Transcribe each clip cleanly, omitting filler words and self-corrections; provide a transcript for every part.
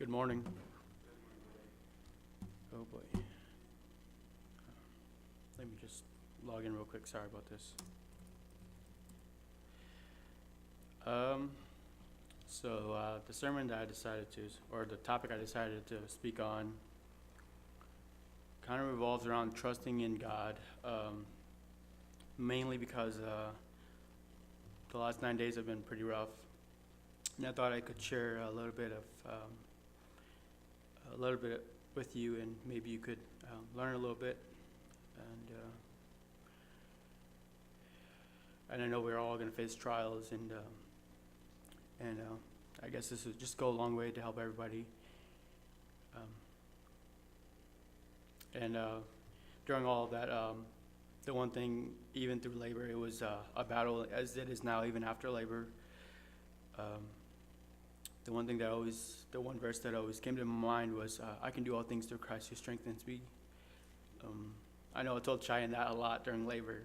Good morning. Oh boy. Let me just log in real quick. Sorry about this. The sermon that I decided to, or the topic I decided to speak on, kind of revolves around trusting in God, mainly because the last 9 days have been pretty rough, and I thought I could share a little bit with you, and maybe you could learn a little bit. And I know we're all going to face trials, and I guess this would just go a long way to help everybody. During all of that, the one thing, even through labor, it was a battle, as it is now, even after labor. The one verse that always came to my mind was, I can do all things through Christ who strengthens me. I know I told Cheyenne that a lot during labor.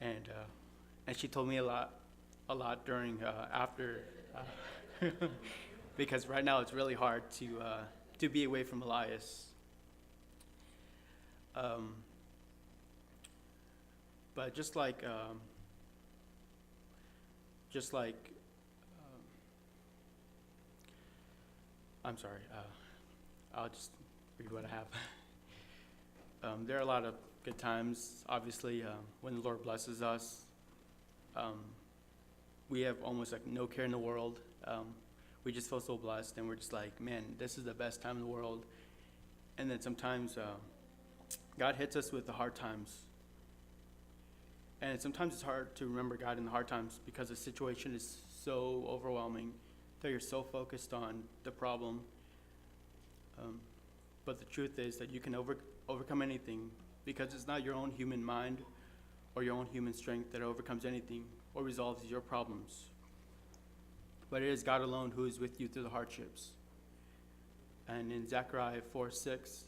And she told me a lot during, after, because right now it's really hard to be away from Elias. But just like I'm sorry, I'll just read what I have. There are a lot of good times, obviously, when the Lord blesses us. We have almost like no care in the world. We just feel so blessed, and we're just like, man, this is the best time in the world. And then sometimes God hits us with the hard times. And sometimes it's hard to remember God in the hard times because the situation is so overwhelming that you're so focused on the problem. But the truth is that you can overcome anything, because it's not your own human mind or your own human strength that overcomes anything or resolves your problems. But it is God alone who is with you through the hardships. And in Zechariah 4:6,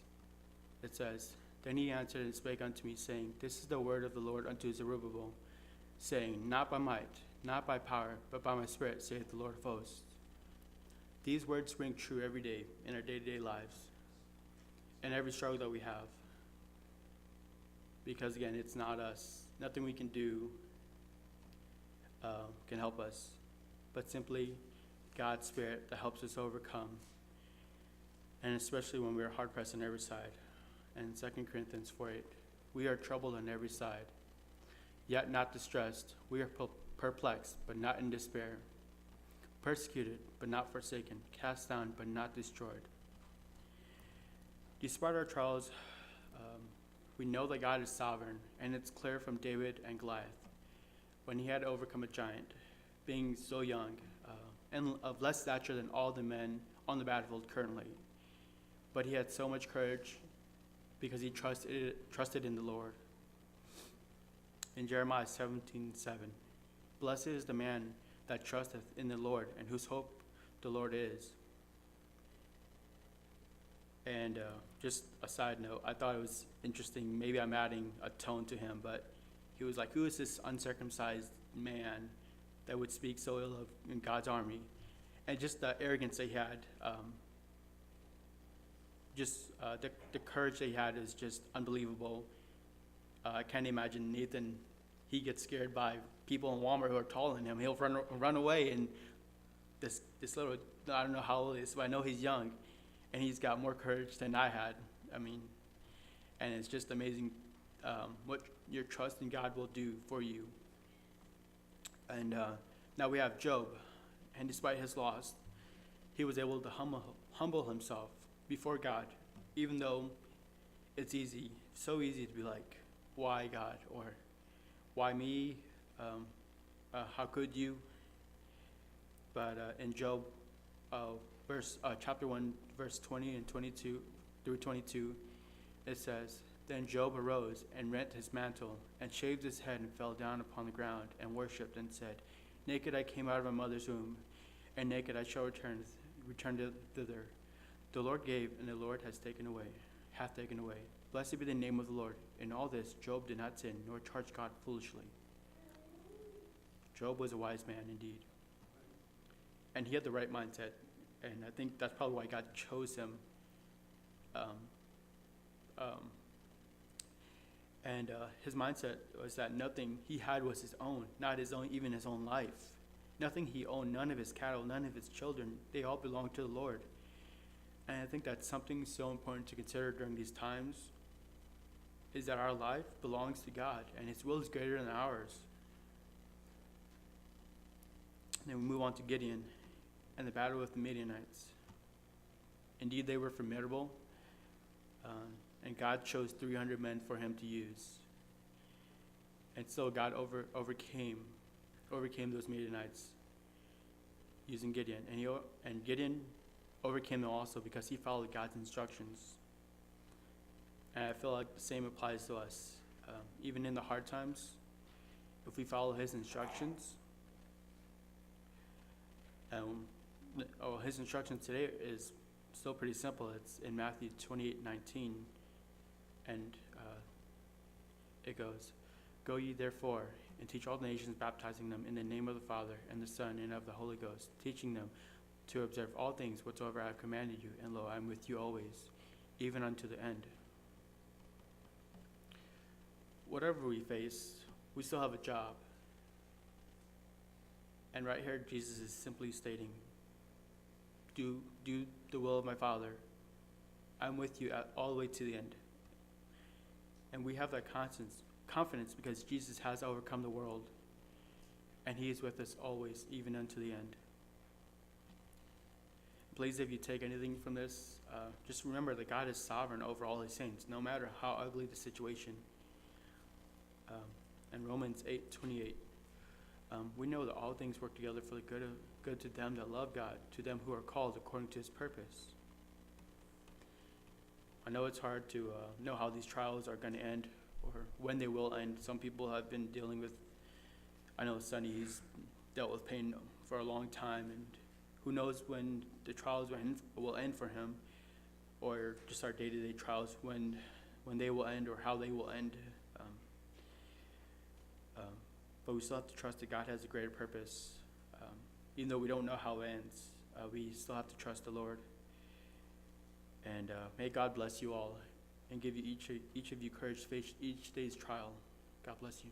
it says, "Then he answered and spake unto me, saying, This is the word of the Lord unto Zerubbabel, saying, Not by might, not by power, but by my spirit, saith the Lord of hosts." These words ring true every day in our day-to-day lives and every struggle that we have. Because again, it's not us. Nothing we can do can help us, but simply God's Spirit that helps us overcome. And especially when we are hard-pressed on every side. And 2 Corinthians 4:8, we are troubled on every side, yet not distressed. We are perplexed, but not in despair. Persecuted, but not forsaken. Cast down, but not destroyed. Despite our trials, we know that God is sovereign, and it's clear from David and Goliath, when he had to overcome a giant, being so young, and of less stature than all the men on the battlefield currently. But he had so much courage because he trusted in the Lord. In Jeremiah 17:7, "Blessed is the man that trusteth in the Lord, and whose hope the Lord is." And just a side note, I thought it was interesting. Maybe I'm adding a tone to him, but he was like, "Who is this uncircumcised man that would speak so ill of in God's army?" And just the arrogance that he had, the courage that he had is just unbelievable. I can't imagine Nathan. He gets scared by people in Walmart who are taller than him. He'll run away, and this little, I don't know how old he is, but I know he's young, and he's got more courage than I had. And it's just amazing what your trust in God will do for you. And now we have Job, and despite his loss, he was able to humble himself before God, even though it's so easy to be like, why God, or why me, how could you? But in Job chapter 1, verse 20 and 22 through 22, it says, "Then Job arose and rent his mantle and shaved his head and fell down upon the ground and worshipped and said, Naked I came out of my mother's womb, and naked I shall return thither. The Lord gave, and the Lord hath taken away. Blessed be the name of the Lord. In all this Job did not sin, nor charge God foolishly." Job was a wise man indeed. And he had the right mindset. And I think that's probably why God chose him. Um, um, and his mindset was that nothing he had was his own, not his own, even his own life. Nothing he owned, none of his cattle, none of his children, they all belonged to the Lord. And I think that's something so important to consider during these times, is that our life belongs to God, and his will is greater than ours. And then we move on to Gideon and the battle with the Midianites. Indeed, they were formidable, and God chose 300 men for him to use. And so God overcame those Midianites using Gideon. And Gideon overcame them also because he followed God's instructions. And I feel like the same applies to us. Even in the hard times, if we follow his instructions, his instructions today is still pretty simple. It's in Matthew 28:19, and it goes, "Go ye therefore, and teach all the nations, baptizing them in the name of the Father, and the Son, and of the Holy Ghost, teaching them to observe all things whatsoever I have commanded you, and lo, I am with you always, even unto the end." Whatever we face, we still have a job. And right here, Jesus is simply stating, do the will of my Father. I'm with you all the way to the end. And we have that confidence because Jesus has overcome the world, and he is with us always, even unto the end. Please, if you take anything from this, just remember that God is sovereign over all his saints, no matter how ugly the situation. And Romans 8:28, we know that all things work together for the good to them that love God, to them who are called according to his purpose. I know it's hard to know how these trials are going to end or when they will end. Some people have been dealing with, I know Sonny, he's dealt with pain for a long time, and who knows when the trials will end for him, or just our day-to-day trials, when they will end or how they will end. But we still have to trust that God has a greater purpose. Even though we don't know how it ends, we still have to trust the Lord. And may God bless you all and give you each of you courage to face each day's trial. God bless you.